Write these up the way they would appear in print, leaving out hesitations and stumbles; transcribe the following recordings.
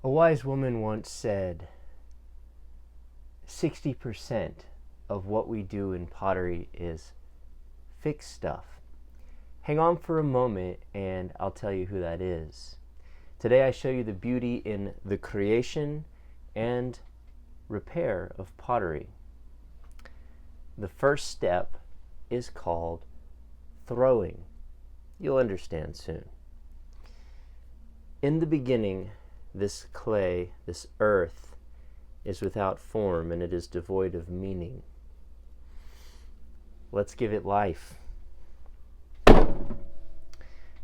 A wise woman once said, 60% of what we do in pottery is fix stuff. Hang on for a moment and I'll tell you who that is. Today I show you the beauty in the creation and repair of pottery. The first step is called throwing. You'll understand soon. In the beginning, this clay, this earth, is without form and it is devoid of meaning. Let's give it life.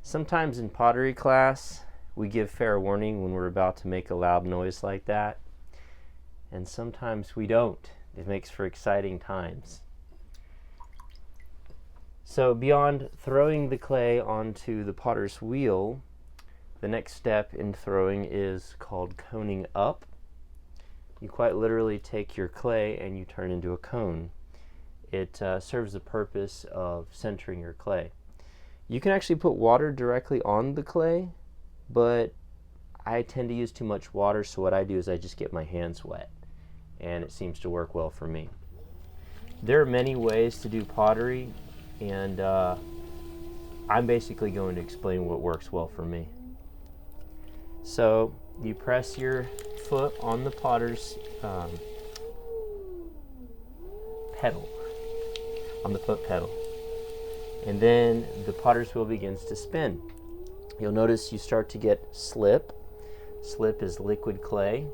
Sometimes in pottery class, we give fair warning when we're about to make a loud noise like that, and sometimes we don't. It makes for exciting times. So beyond throwing the clay onto the potter's wheel, the next step in throwing is called coning up. You quite literally take your clay and you turn into a cone. It serves the purpose of centering your clay. You can actually put water directly on the clay, but I tend to use too much water, so what I do is I just get my hands wet, and it seems to work well for me. There are many ways to do pottery, and I'm basically going to explain what works well for me. So you press your foot on the potter's pedal, on the foot pedal, and then the potter's wheel begins to spin. You'll notice you start to get slip. Slip is liquid clay,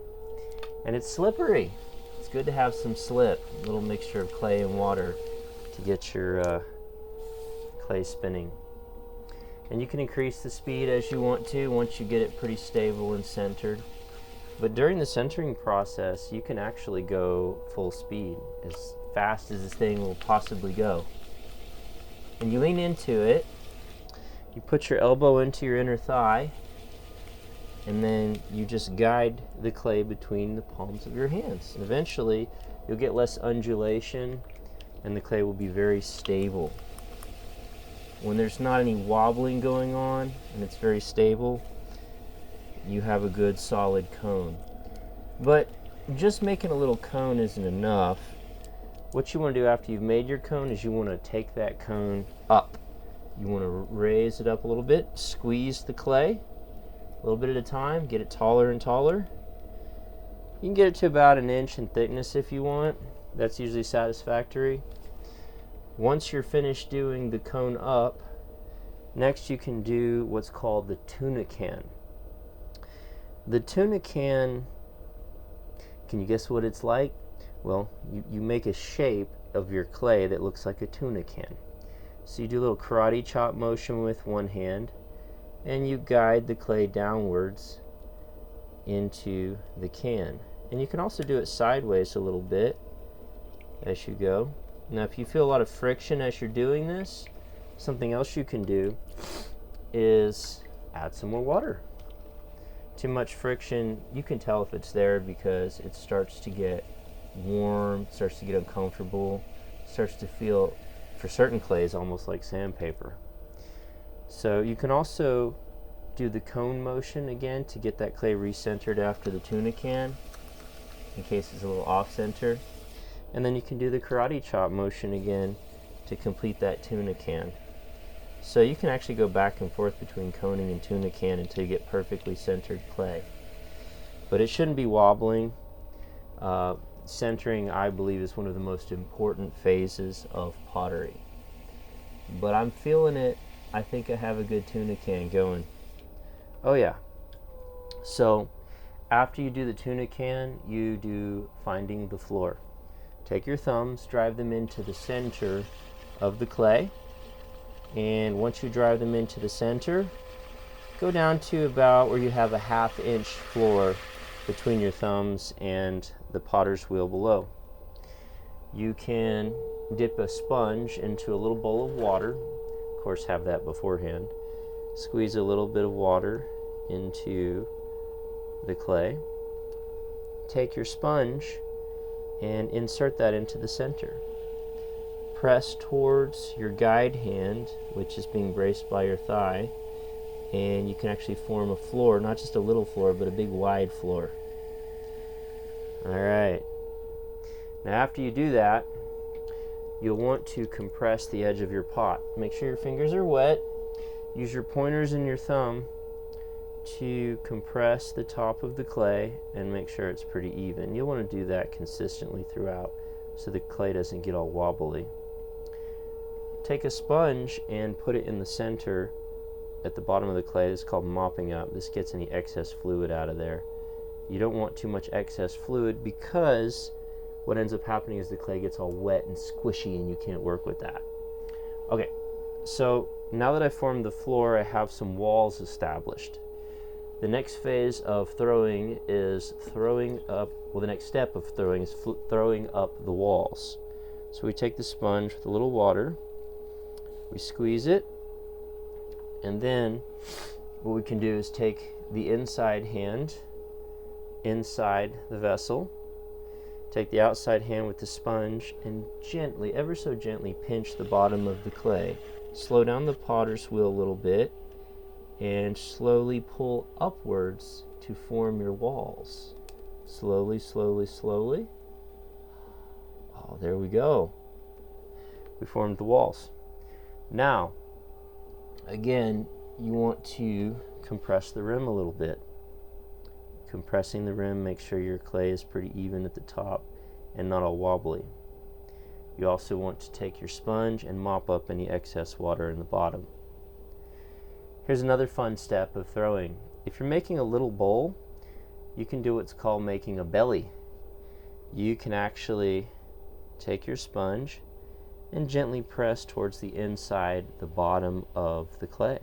and it's slippery. It's good to have some slip, a little mixture of clay and water to get your clay spinning. And you can increase the speed as you want to once you get it pretty stable and centered. But during the centering process, you can actually go full speed, as fast as this thing will possibly go. And you lean into it, you put your elbow into your inner thigh, and then you just guide the clay between the palms of your hands. And eventually, you'll get less undulation, and the clay will be very stable. When there's not any wobbling going on, and it's very stable, you have a good solid cone. But just making a little cone isn't enough. What you want to do after you've made your cone is you want to take that cone up. You want to raise it up a little bit, squeeze the clay a little bit at a time, get it taller and taller. You can get it to about an inch in thickness if you want. That's usually satisfactory. Once you're finished doing the cone up, next you can do what's called the tuna can. The tuna can you guess what it's like? Well, you make a shape of your clay that looks like a tuna can. So you do a little karate chop motion with one hand, and you guide the clay downwards into the can. And you can also do it sideways a little bit as you go. Now, if you feel a lot of friction as you're doing this, something else you can do is add some more water. Too much friction, you can tell if it's there because it starts to get warm, starts to get uncomfortable, starts to feel, for certain clays, almost like sandpaper. So you can also do the cone motion again to get that clay recentered after the tuna can, in case it's a little off center. And then you can do the karate chop motion again to complete that tuna can. So you can actually go back and forth between coning and tuna can until you get perfectly centered clay. But it shouldn't be wobbling. Centering, I believe, is one of the most important phases of pottery. But I'm feeling it. I think I have a good tuna can going. Oh yeah. So after you do the tuna can, you do finding the floor. Take your thumbs, drive them into the center of the clay, and once you drive them into the center, go down to about where you have a 1/2 inch floor between your thumbs and the potter's wheel below. You can dip a sponge into a little bowl of water. Of course, have that beforehand. Squeeze a little bit of water into the clay. Take your sponge and insert that into the center. Press towards your guide hand, which is being braced by your thigh, and you can actually form a floor, not just a little floor, but a big wide floor. All right. Now after you do that, you'll want to compress the edge of your pot. Make sure your fingers are wet. Use your pointers and your thumb to compress the top of the clay and make sure it's pretty even. You'll want to do that consistently throughout so the clay doesn't get all wobbly. Take a sponge and put it in the center at the bottom of the clay. This is called mopping up. This gets any excess fluid out of there. You don't want too much excess fluid, because what ends up happening is the clay gets all wet and squishy and you can't work with that. Okay, so now that I've formed the floor, I have some walls established. The next phase of throwing is throwing up, well, the next step of throwing is throwing up the walls. So we take the sponge with a little water, we squeeze it, and then what we can do is take the inside hand inside the vessel, take the outside hand with the sponge, and gently, ever so gently, pinch the bottom of the clay. Slow down the potter's wheel a little bit and slowly pull upwards to form your walls. Slowly, slowly, slowly. Oh, there we go. We formed the walls. Now, again, you want to compress the rim a little bit. Compressing the rim, make sure your clay is pretty even at the top and not all wobbly. You also want to take your sponge and mop up any excess water in the bottom. Here's another fun step of throwing. If you're making a little bowl, you can do what's called making a belly. You can actually take your sponge and gently press towards the inside, the bottom of the clay.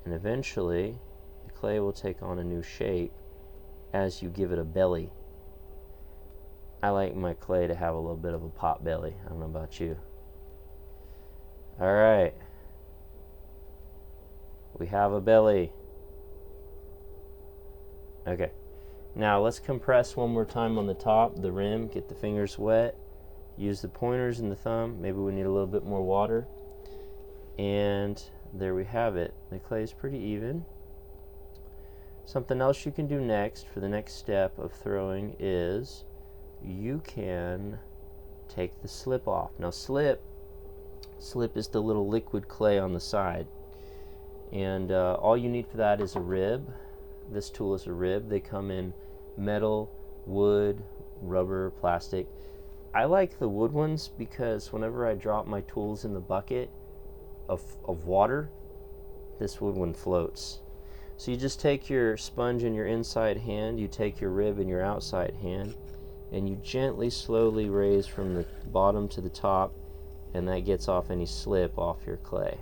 And eventually, the clay will take on a new shape as you give it a belly. I like my clay to have a little bit of a pot belly. I don't know about you. All right. We have a belly. Okay. Now let's compress one more time on the top, the rim, get the fingers wet. Use the pointers and the thumb. Maybe we need a little bit more water. And there we have it. The clay is pretty even. Something else you can do next for the next step of throwing is you can take the slip off. Now slip is the little liquid clay on the side. And all you need for that is a rib. This tool is a rib. They come in metal, wood, rubber, plastic. I like the wood ones because whenever I drop my tools in the bucket of water, this wood one floats. So you just take your sponge in your inside hand, you take your rib in your outside hand, and you gently, slowly raise from the bottom to the top, and that gets off any slip off your clay.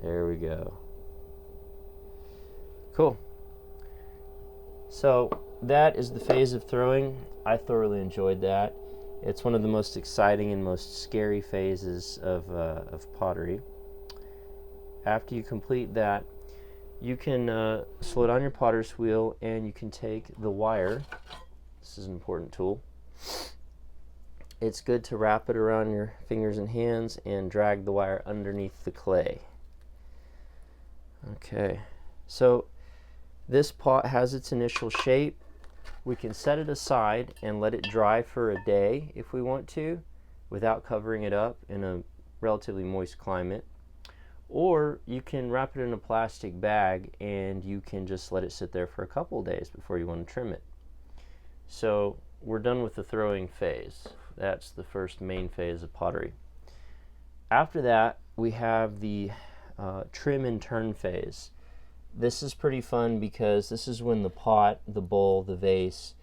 There we go. Cool. So that is the phase of throwing. I thoroughly enjoyed that. It's one of the most exciting and most scary phases of pottery. After you complete that, you can slow down your potter's wheel and you can take the wire. This is an important tool. It's good to wrap it around your fingers and hands and drag the wire underneath the clay. Okay, so this pot has its initial shape. We can set it aside and let it dry for a day if we want to, without covering it up in a relatively moist climate. Or you can wrap it in a plastic bag and you can just let it sit there for a couple days before you want to trim it. So we're done with the throwing phase. That's the first main phase of pottery. After that, we have the trim and turn phase. This is pretty fun because this is when the pot, the bowl, the vase,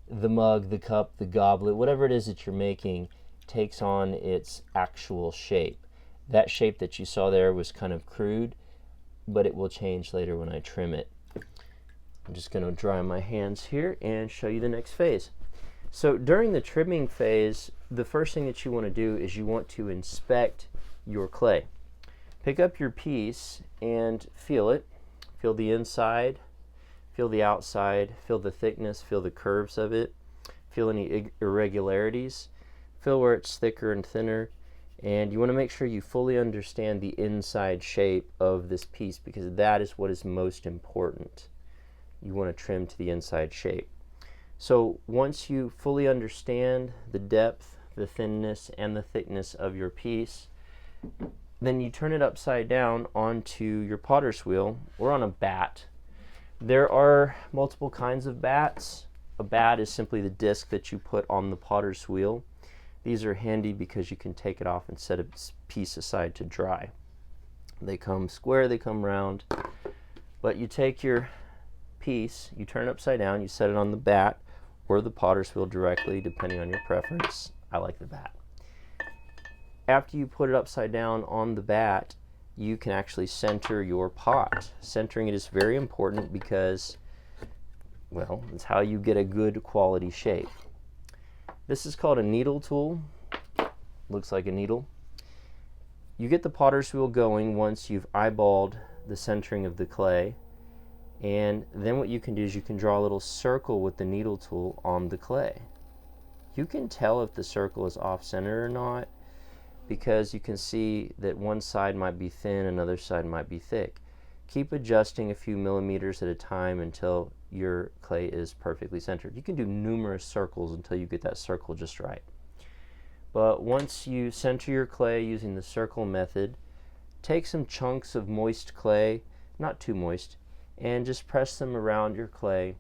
the mug, the cup, the goblet, whatever it is that you're making, takes on its actual shape. That shape that you saw there was kind of crude, but it will change later when I trim it. I'm just going to dry my hands here and show you the next phase. So during the trimming phase, the first thing that you want to do is you want to inspect your clay. Pick up your piece and feel it. Feel the inside, feel the outside, feel the thickness, feel the curves of it, feel any irregularities, feel where it's thicker and thinner, And you want to make sure you fully understand the inside shape of this piece, because that is what is most important. You want to trim to the inside shape. So once you fully understand the depth, the thinness, and the thickness of your piece, then you turn it upside down onto your potter's wheel or on a bat. There are multiple kinds of bats. A bat is simply the disc that you put on the potter's wheel. These are handy because you can take it off and set a piece aside to dry. They come square, they come round, but you take your piece, you turn it upside down, you set it on the bat or the potter's wheel directly, depending on your preference. I like the bat. After you put it upside down on the bat, you can actually center your pot. Centering it is very important because, well, it's how you get a good quality shape. This is called a needle tool. Looks like a needle. You get the potter's wheel going once you've eyeballed the centering of the clay, and then what you can do is you can draw a little circle with the needle tool on the clay. You can tell if the circle is off center or not because you can see that one side might be thin, another side might be thick. Keep adjusting a few millimeters at a time until your clay is perfectly centered. You can do numerous circles until you get that circle just right. But once you center your clay using the circle method, take some chunks of moist clay, not too moist, and just press them around your clay.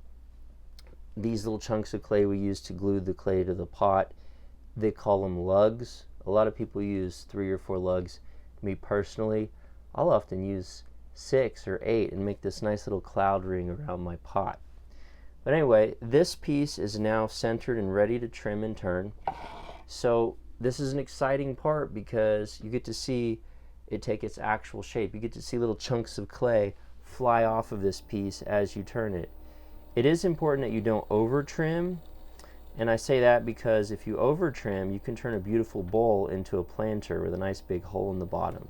These little chunks of clay we use to glue the clay to the pot. They call them lugs. A lot of people use 3 or 4 lugs. Me personally, I'll often use 6 or 8 and make this nice little cloud ring around my pot. But anyway, this piece is now centered and ready to trim and turn. So this is an exciting part because you get to see it take its actual shape. You get to see little chunks of clay fly off of this piece as you turn it. It is important that you don't over trim, and I say that because if you over trim, you can turn a beautiful bowl into a planter with a nice big hole in the bottom.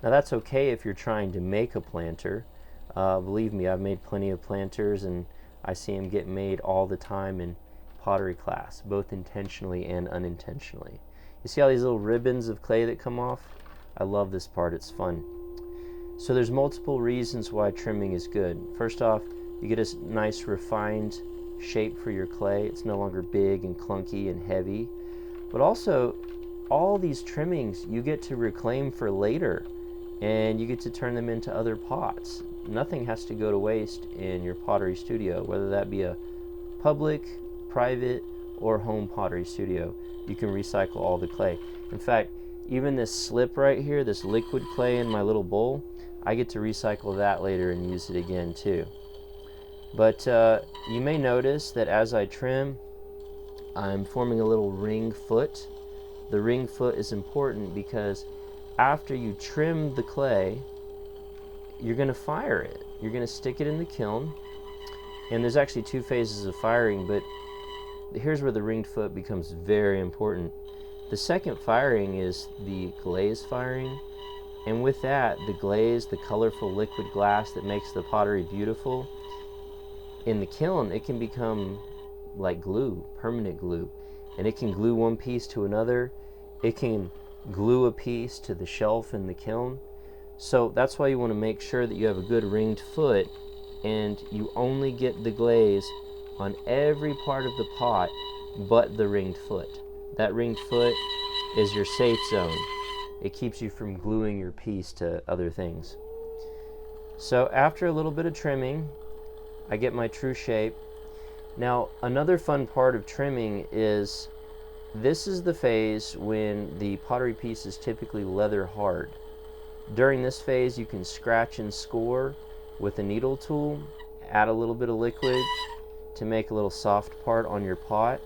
Now that's okay if you're trying to make a planter. Believe me, I've made plenty of planters and I see them get made all the time in pottery class, both intentionally and unintentionally. You see all these little ribbons of clay that come off? I love this part, it's fun. So there's multiple reasons why trimming is good. First off, you get a nice refined shape for your clay. It's no longer big and clunky and heavy. But also, all these trimmings you get to reclaim for later, and you get to turn them into other pots. Nothing has to go to waste in your pottery studio, whether that be a public, private, or home pottery studio. You can recycle all the clay. In fact, even this slip right here, this liquid clay in my little bowl, I get to recycle that later and use it again too. But you may notice that as I trim, I'm forming a little ring foot. The ring foot is important because after you trim the clay, you're going to fire it. You're going to stick it in the kiln, and there's actually 2 phases of firing, but here's where the ringed foot becomes very important. The second firing is the glaze firing, and with that, the glaze, the colorful liquid glass that makes the pottery beautiful, in the kiln it can become like glue, permanent glue, and it can glue one piece to another. It can glue a piece to the shelf in the kiln. So that's why you want to make sure that you have a good ringed foot, and you only get the glaze on every part of the pot but the ringed foot. That ringed foot is your safe zone. It keeps you from gluing your piece to other things. So after a little bit of trimming, I get my true shape. Now, another fun part of trimming is this is the phase when the pottery piece is typically leather hard. During this phase, you can scratch and score with a needle tool, add a little bit of liquid to make a little soft part on your pot,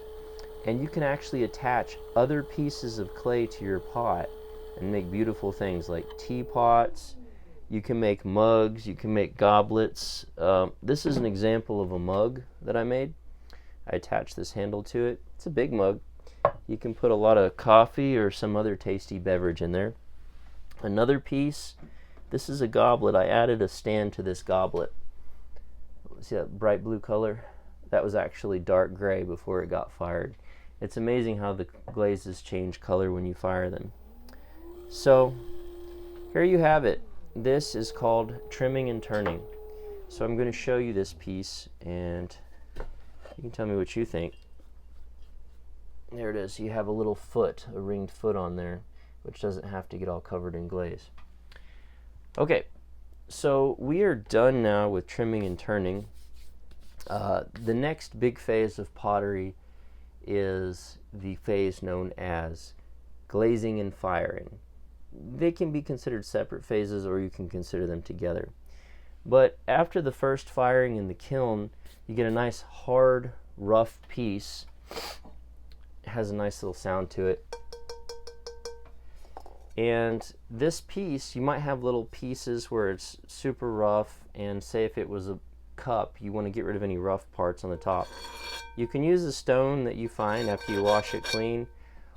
and you can actually attach other pieces of clay to your pot and make beautiful things like teapots. You can make mugs, you can make goblets. This is an example of a mug that I made. I attached this handle to it. It's a big mug. You can put a lot of coffee or some other tasty beverage in there. Another piece, this is a goblet. I added a stand to this goblet. See that bright blue color? That was actually dark gray before it got fired. It's amazing how the glazes change color when you fire them. So here you have it. This is called trimming and turning. So I'm going to show you this piece, and you can tell me what you think. There it is. You have a little foot, a ringed foot on there, which doesn't have to get all covered in glaze. Okay, so we are done now with trimming and turning. The next big phase of pottery is the phase known as glazing and firing. They can be considered separate phases, or you can consider them together. But after the first firing in the kiln, you get a nice hard, rough piece. It has a nice little sound to it. And this piece, you might have little pieces where it's super rough, and say if it was a cup, you want to get rid of any rough parts on the top. You can use a stone that you find after you wash it clean,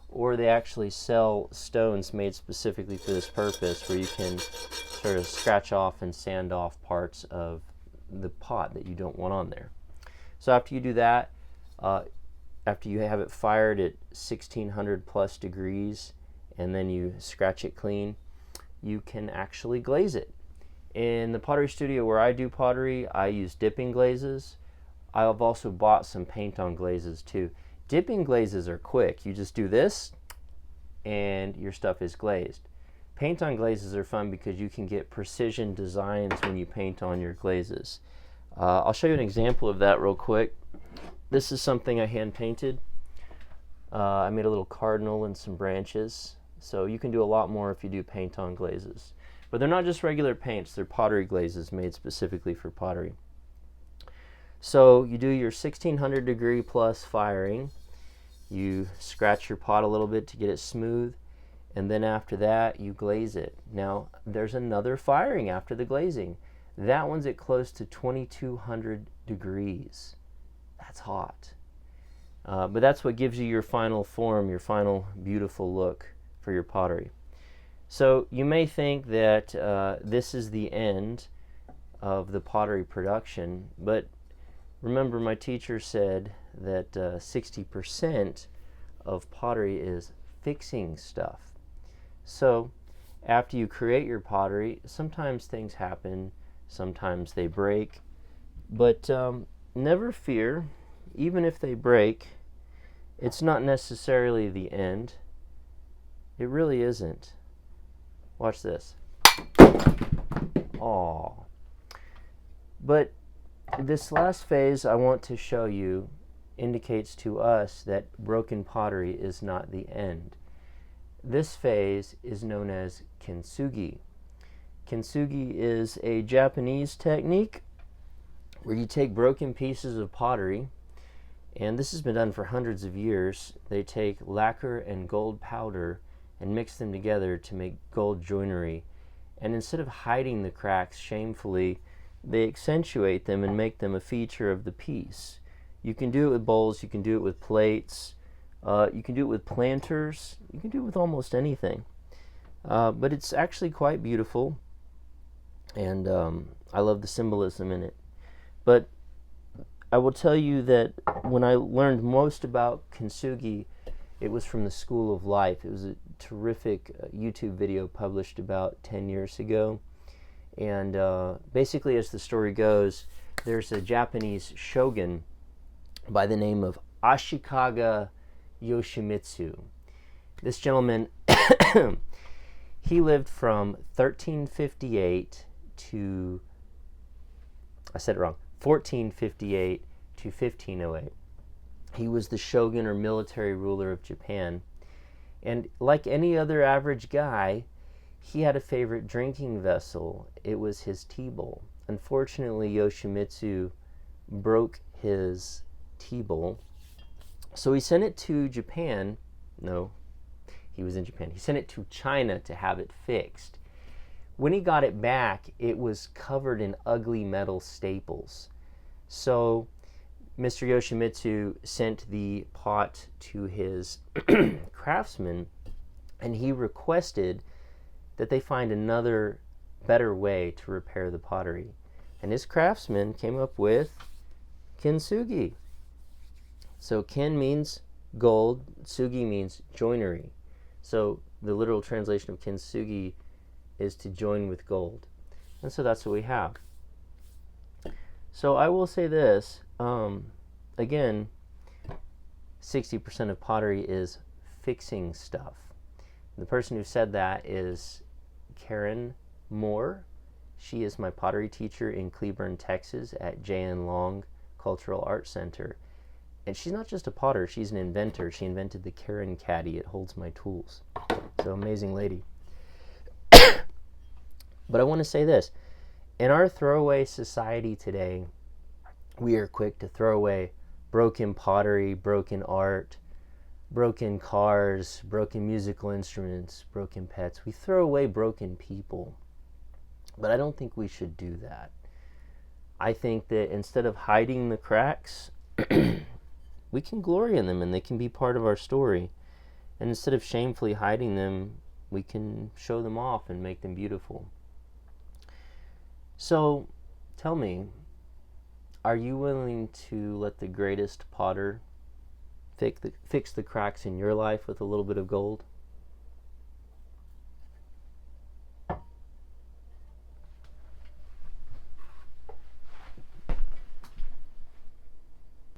or they actually sell stones made specifically for this purpose, where you can sort of scratch off and sand off parts of the pot that you don't want on there. So after you do that, after you have it fired at 1600 plus degrees, and then you scratch it clean, you can actually glaze it. In the pottery studio where I do pottery, I use dipping glazes. I've also bought some paint on glazes too. Dipping glazes are quick. You just do this and your stuff is glazed. Paint on glazes are fun because you can get precision designs when you paint on your glazes. I'll show you an example of that real quick. This is something I hand painted. I made a little cardinal and some branches. So you can do a lot more if you do paint on glazes. But they're not just regular paints, they're pottery glazes made specifically for pottery. So you do your 1600 degree plus firing. You scratch your pot a little bit to get it smooth, and then after that you glaze it. Now there's another firing after the glazing. That one's at close to 2200 degrees. That's hot. But that's what gives you your final form, your final beautiful look for your pottery. So you may think that this is the end of the pottery production, but remember my teacher said that 60% of pottery is fixing stuff. So after you create your pottery, sometimes things happen, sometimes they break, but never fear. Even if they break, it's not necessarily the end. It really isn't. Watch this. Aww. But this last phase I want to show you indicates to us that broken pottery is not the end. This phase is known as kintsugi. Kintsugi is a Japanese technique where you take broken pieces of pottery, and this has been done for hundreds of years. They take lacquer and gold powder and mix them together to make gold joinery. And instead of hiding the cracks shamefully, they accentuate them and make them a feature of the piece. You can do it with bowls, you can do it with plates, you can do it with planters, you can do it with almost anything. But it's actually quite beautiful, and I love the symbolism in it. But I will tell you that when I learned most about kintsugi, it was from the School of Life. It was a terrific YouTube video published about 10 years ago. And basically, as the story goes, there's a Japanese shogun by the name of Ashikaga Yoshimitsu. This gentleman, he lived from 1358 to, I said it wrong, 1458 to 1508. He was the shogun or military ruler of Japan. And like any other average guy, he had a favorite drinking vessel. It was his tea bowl. Unfortunately, Yoshimitsu broke his tea bowl. So he sent it to Japan. No, he was in Japan. He sent it to China to have it fixed. When he got it back, it was covered in ugly metal staples. So Mr. Yoshimitsu sent the pot to his craftsman, and he requested that they find another better way to repair the pottery. And his craftsman came up with kintsugi. So kin means gold, tsugi means joinery. So the literal translation of kintsugi is to join with gold. And so that's what we have. So I will say this, again, 60% of pottery is fixing stuff. The person who said that is Karen Moore. She is my pottery teacher in Cleburne, Texas at J.N. Long Cultural Arts Center. And she's not just a potter, she's an inventor. She invented the Karen Caddy. It holds my tools. So amazing lady. But I want to say this. In our throwaway society today, we are quick to throw away broken pottery, broken art, broken cars, broken musical instruments, broken pets. We throw away broken people. But I don't think we should do that. I think that instead of hiding the cracks, we can glory in them and they can be part of our story. And instead of shamefully hiding them, we can show them off and make them beautiful. So, tell me, are you willing to let the greatest potter fix the cracks in your life with a little bit of gold?